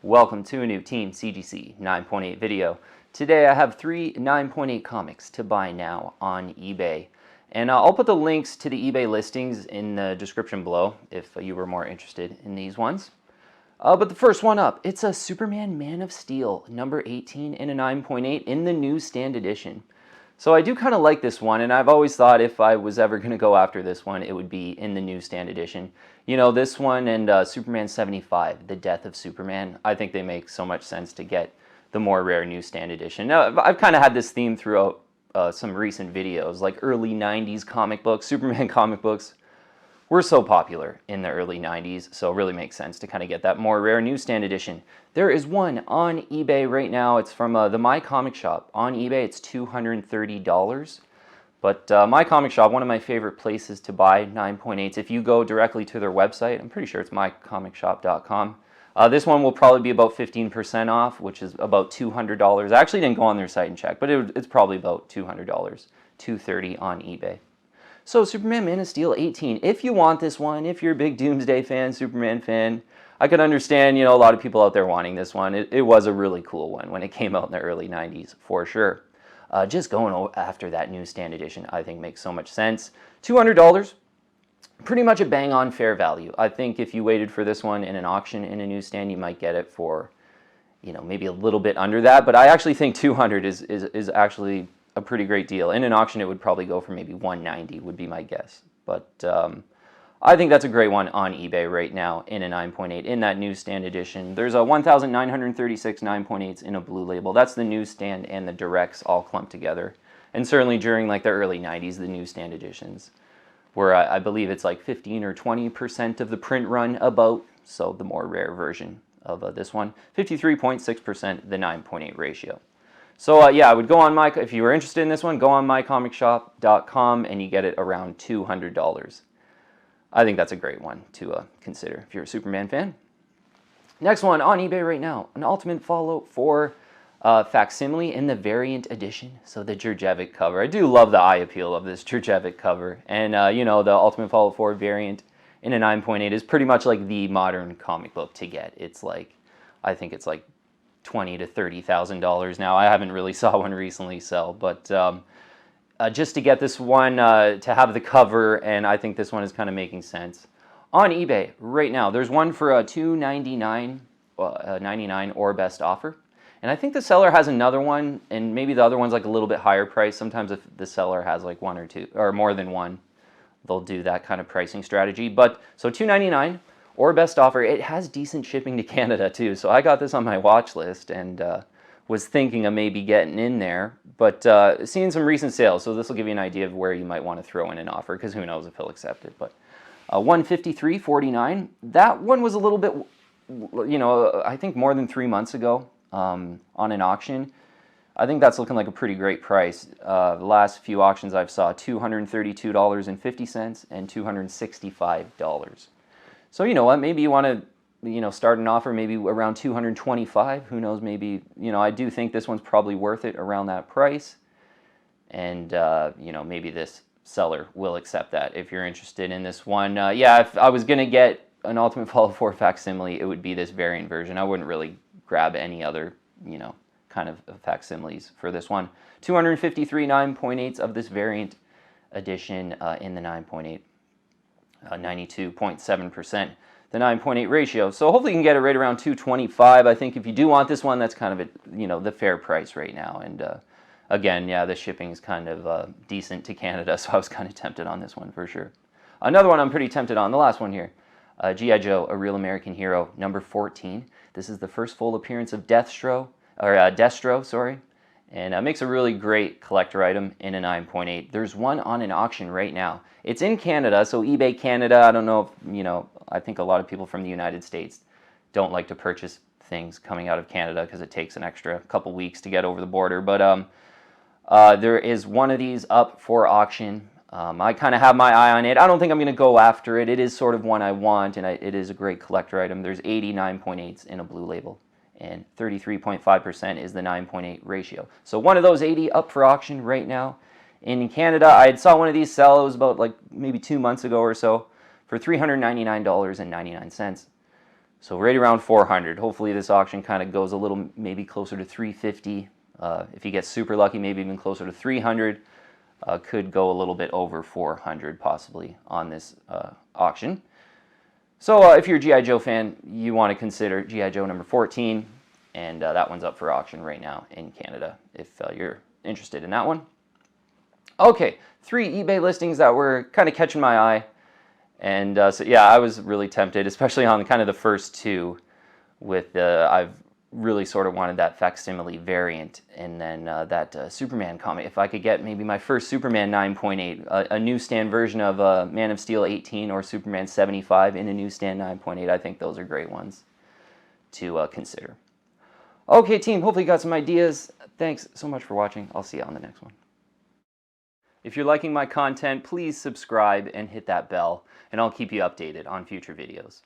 Welcome to a new Team CGC 9.8 video. Today I have 3 9.8 comics to buy now on eBay. And I'll put the links to the eBay listings in the description below if you were more interested in these ones. But the first one up, it's a Superman Man of Steel, number 18 in a 9.8 in the newsstand edition. So I do kind of like this one, and I've always thought if I was ever going to go after this one, it would be in the newsstand edition. You know, this one and Superman 75, The Death of Superman, I think they make so much sense to get the more rare newsstand edition. Now, I've kind of had this theme throughout some recent videos, like early 90s comic books. Superman comic books were so popular in the early 90s, so it really makes sense to kind of get that more rare newsstand edition. There is one on eBay right now. It's from the My Comic Shop. On eBay, it's $230. But My Comic Shop, one of my favorite places to buy 9.8s. If you go directly to their website, I'm pretty sure it's mycomicshop.com. This one will probably be about 15% off, which is about $200. I actually didn't go on their site and check, but it's probably about $200, $230 on eBay. So Superman Man of Steel 18, if you want this one, if you're a big Doomsday fan, Superman fan, I could understand, you know, a lot of people out there wanting this one. It was a really cool one when it came out in the early 90s, for sure. Just going after that newsstand edition, I think makes so much sense. $200, pretty much a bang-on fair value. I think if you waited for this one in an auction in a newsstand, you might get it for, you know, maybe a little bit under that. But I actually think $200 is actually a pretty great deal. In an auction, it would probably go for maybe $190 would be my guess. But I think that's a great one on eBay right now in a 9.8 in that newsstand edition. There's a 1,936 9.8s in a blue label. That's the newsstand and the directs all clumped together. And certainly during like the early 90s, the newsstand editions, where I believe it's like 15 or 20% of the print run about, so the more rare version of this one, 53.6% the 9.8 ratio. So yeah, I would go on if you were interested in this one, go on mycomicshop.com and you get it around $200. I think that's a great one to consider if you're a Superman fan. Next one on eBay right now, an Ultimate Fallout 4 facsimile in the variant edition. So the Djurjevic cover. I do love the eye appeal of this Djurjevic cover. And you know, the Ultimate Fallout 4 variant in a 9.8 is pretty much like the modern comic book to get. It's like, I think it's like $20,000 to $30,000 now. I haven't really saw one recently sell, but just to get this one, to have the cover, and I think this one is kind of making sense. On eBay right now, there's one for $299.99 or best offer. And I think the seller has another one, and maybe the other one's like a little bit higher price. Sometimes if the seller has like one or two, or more than one, they'll do that kind of pricing strategy. But so $299 or best offer. It has decent shipping to Canada too. So I got this on my watch list and was thinking of maybe getting in there, but seeing some recent sales. So this will give you an idea of where you might want to throw in an offer, because who knows if he'll accept it. But $153.49. That one was a little bit, you know, I think more than 3 months ago on an auction. I think that's looking like a pretty great price. The last few auctions I've saw, $232.50 and $265. So you know what, maybe you want to, you know, start an offer maybe around $225. Who knows, maybe, you know, I do think this one's probably worth it around that price. And, you know, maybe this seller will accept that if you're interested in this one. Yeah, if I was going to get an Ultimate Fallout 4 facsimile, it would be this variant version. I wouldn't really grab any other, you know, kind of facsimiles for this one. 253 9.8s of this variant edition in the 9.8. 92.7% the 9.8 ratio. So hopefully you can get it right around $225. I think if you do want this one, that's kind of a, you know, the fair price right now. And again, yeah, the shipping is kind of decent to Canada, so I was kind of tempted on this one for sure. Another one I'm pretty tempted on, the last one here, G.I. Joe, A Real American Hero, number 14. This is the first full appearance of Destro, sorry. And makes a really great collector item in a 9.8. There's one on an auction right now. It's in Canada, so eBay Canada. I don't know if, you know, I think a lot of people from the United States don't like to purchase things coming out of Canada because it takes an extra couple weeks to get over the border. But there is one of these up for auction. I kind of have my eye on it. I don't think I'm going to go after it. It is sort of one I want, and it is a great collector item. There's 80 9.8s in a blue label, and 33.5% is the 9.8 ratio. So one of those 80 up for auction right now. In Canada, I saw one of these sell. It was about like maybe 2 months ago or so for $399.99. So right around 400. Hopefully this auction kind of goes a little, maybe closer to 350. If you get super lucky, maybe even closer to 300. Could go a little bit over 400 possibly on this auction. So if you're a G.I. Joe fan, you want to consider G.I. Joe number 14, and that one's up for auction right now in Canada if you're interested in that one. Okay, 3 eBay listings that were kind of catching my eye, and so yeah, I was really tempted, especially on kind of the first 2 with I've really sort of wanted that facsimile variant, and then that Superman comic. If I could get maybe my first Superman 9.8, a newsstand version of Man of Steel 18 or Superman 75 in a newsstand 9.8, I think those are great ones to consider. Okay, team, hopefully you got some ideas. Thanks so much for watching. I'll see you on the next one. If you're liking my content, please subscribe and hit that bell, and I'll keep you updated on future videos.